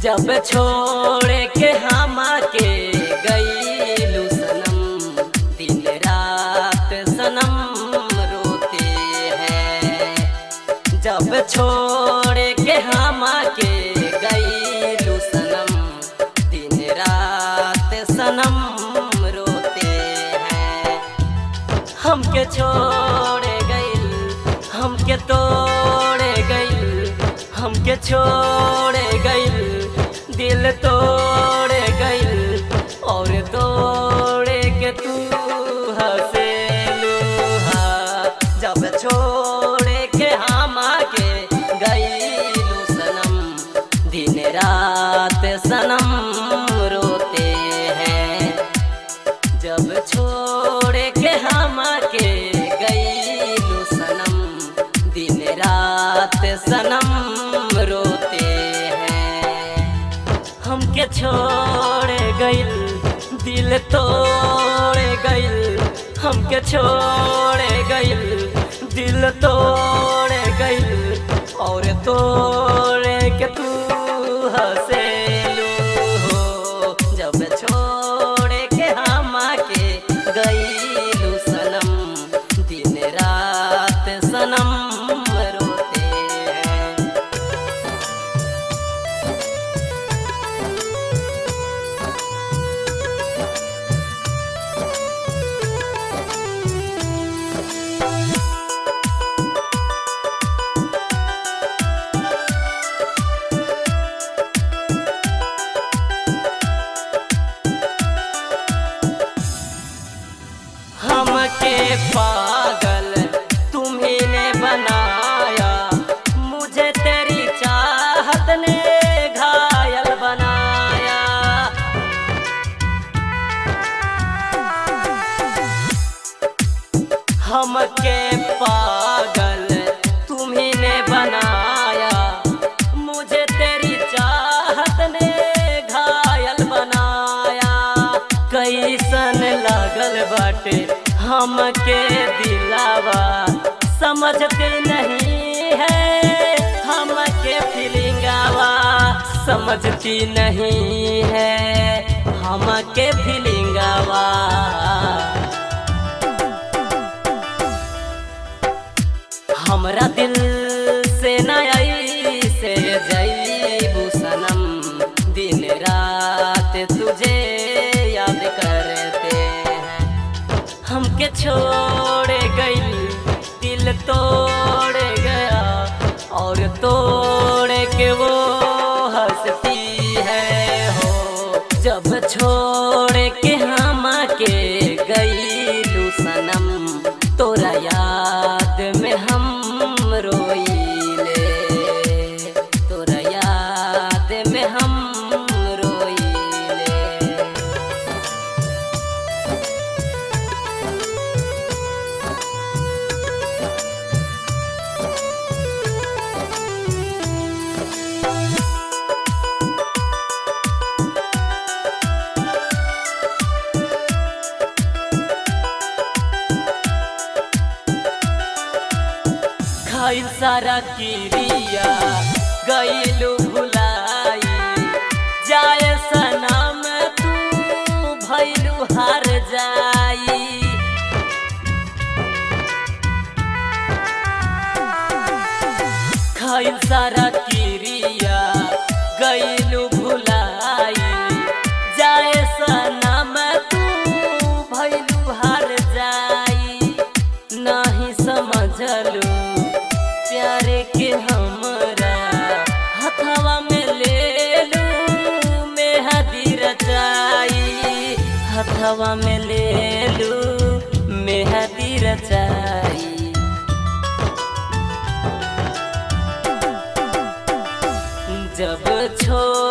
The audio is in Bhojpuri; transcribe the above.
जब छोड़ के हम के गईलू सनम, दिन रात सनम रोते हैं। जब छोड़ के हम के गईलू सनम, दिन रात सनम रोते हैं। हमके छोड़ गईल, हमके तोड़ गईल, हमके छोड़ गईल, दिल तोड़ गईल और तोड़ के तू हंसेलू। जब छोड़ के हम के गईलू सनम, दिन रात सनम रोते हैं। जब छोड़ के हम के गईलू सनम, दिन रात सनम रोते हैं। हमके छोड़ गईल, दिल तोड़ गईल, हमके छोड़ गईल, दिल तोड़ गईल और तोड़ के तू हंसेलू। जब छोड़ के हम के गईलू सनम, दिन रात सनम रोते हैं। हमके पागल तुम्ही ने बनाया, मुझे तेरी चाहत ने घायल बनाया। हमके पागल तुम्ही ने बनाया, मुझे तेरी चाहत ने घायल बनाया। कैसन लागल बाटे हमके दिलावा, समझते नहीं है हमके फीलिंगावा, समझती नहीं है हमके फीलिंगावा। हमरा दिल से नई से जईबू सनम, दिन रात तुझे याद करते हैं। हमके छोड़ गईल, दिल तोड़ गया और तोड़ के वो हंसती है हो। जब छोड़ के हम के गईलू सनम, तोरा याद में हम रोईले, तोरा याद में हम रोईले। खाइल सारा किरिया गईलू भुलाई, जाए सनम तू भइलू हार जाई। खाइल सारा किरिया गईलू भुलाई, जाए सनम तू भइलू हार जाई। नहीं समझलू प्यारे के हमरा, हथवा में ले लू मेहदी रचाई, हथवा में ले लू मेहदी रचाई। जब छोड़